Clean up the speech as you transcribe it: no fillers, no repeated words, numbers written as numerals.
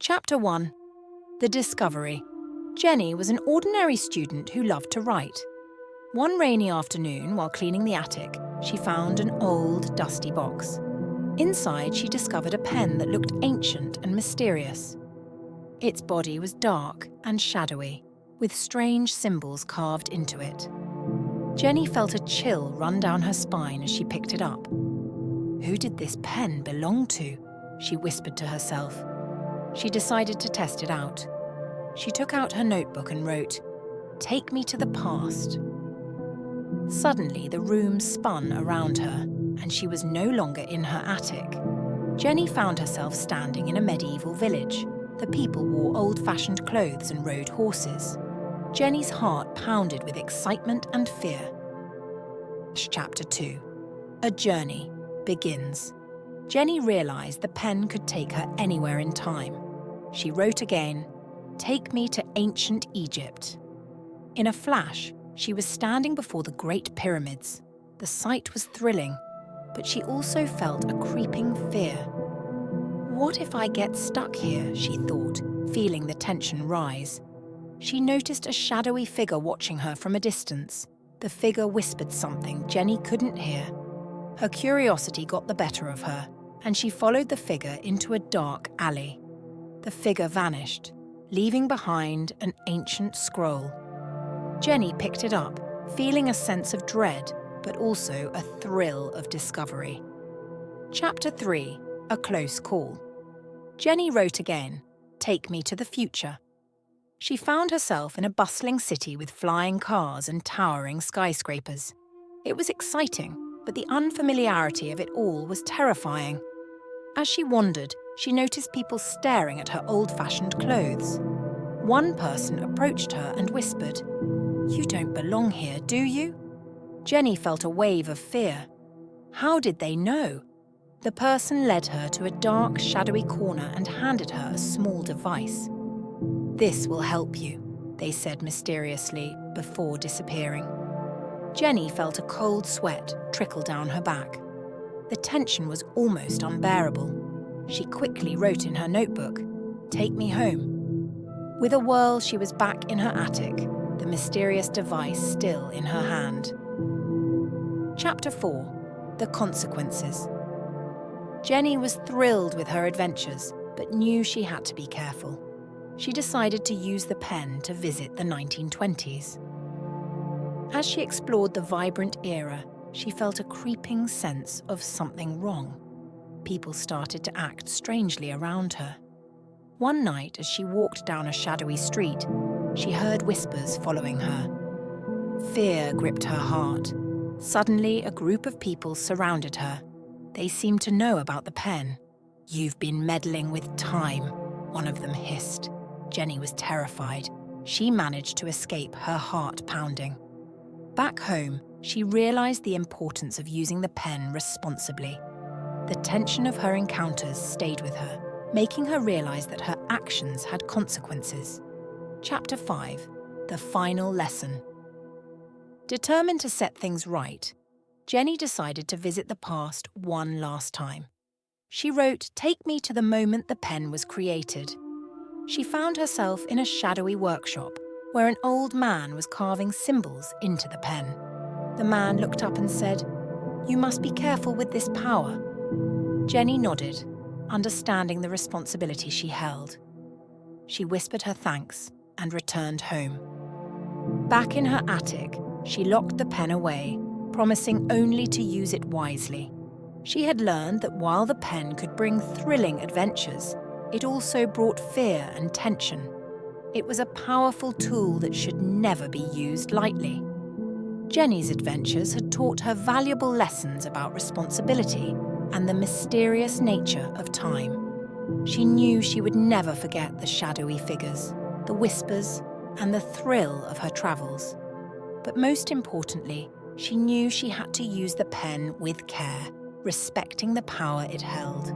Chapter 1. The Discovery. Jenny was an ordinary student who loved to write. One rainy afternoon, while cleaning the attic, she found an old, dusty box. Inside, she discovered a pen that looked ancient and mysterious. Its body was dark and shadowy, with strange symbols carved into it. Jenny felt a chill run down her spine as she picked it up. Who did this pen belong to? She whispered to herself. She decided to test it out. She took out her notebook and wrote, "Take me to the past." Suddenly, the room spun around her, and she was no longer in her attic. Jenny found herself standing in a medieval village. The people wore old-fashioned clothes and rode horses. Jenny's heart pounded with excitement and fear. Chapter 2. A Journey begins. Jenny realized the pen could take her anywhere in time. She wrote again, "Take me to ancient Egypt." In a flash, she was standing before the Great Pyramids. The sight was thrilling, but she also felt a creeping fear. What if I get stuck here, she thought, feeling the tension rise. She noticed a shadowy figure watching her from a distance. The figure whispered something Jenny couldn't hear. Her curiosity got the better of her, and she followed the figure into a dark alley. The figure vanished, leaving behind an ancient scroll. Jenny picked it up, feeling a sense of dread, but also a thrill of discovery. Chapter 3. A Close Call. Jenny wrote again, "Take me to the future." She found herself in a bustling city with flying cars and towering skyscrapers. It was exciting, but the unfamiliarity of it all was terrifying. As she wandered, she noticed people staring at her old-fashioned clothes. One person approached her and whispered, "You don't belong here, do you?" Jenny felt a wave of fear. How did they know? The person led her to a dark, shadowy corner and handed her a small device. "This will help you," they said mysteriously before disappearing. Jenny felt a cold sweat trickle down her back. The tension was almost unbearable. She quickly wrote in her notebook, "Take me home." With a whirl, she was back in her attic, the mysterious device still in her hand. Chapter 4. The Consequences. Jenny was thrilled with her adventures, but knew she had to be careful. She decided to use the pen to visit the 1920s. As she explored the vibrant era, she felt a creeping sense of something wrong. People started to act strangely around her. One night, as she walked down a shadowy street, she heard whispers following her. Fear gripped her heart. Suddenly, a group of people surrounded her. They seemed to know about the pen. "You've been meddling with time," one of them hissed. Jenny was terrified. She managed to escape, her heart pounding. Back home, she realized the importance of using the pen responsibly. The tension of her encounters stayed with her, making her realize that her actions had consequences. Chapter 5. The Final Lesson. Determined to set things right, Jenny decided to visit the past one last time. She wrote, "Take me to the moment the pen was created." She found herself in a shadowy workshop where an old man was carving symbols into the pen. The man looked up and said, "You must be careful with this power." Jenny nodded, understanding the responsibility she held. She whispered her thanks and returned home. Back in her attic, she locked the pen away, promising only to use it wisely. She had learned that while the pen could bring thrilling adventures, it also brought fear and tension. It was a powerful tool that should never be used lightly. Jenny's adventures had taught her valuable lessons about responsibility and the mysterious nature of time. She knew she would never forget the shadowy figures, the whispers, and the thrill of her travels. But most importantly, she knew she had to use the pen with care, respecting the power it held.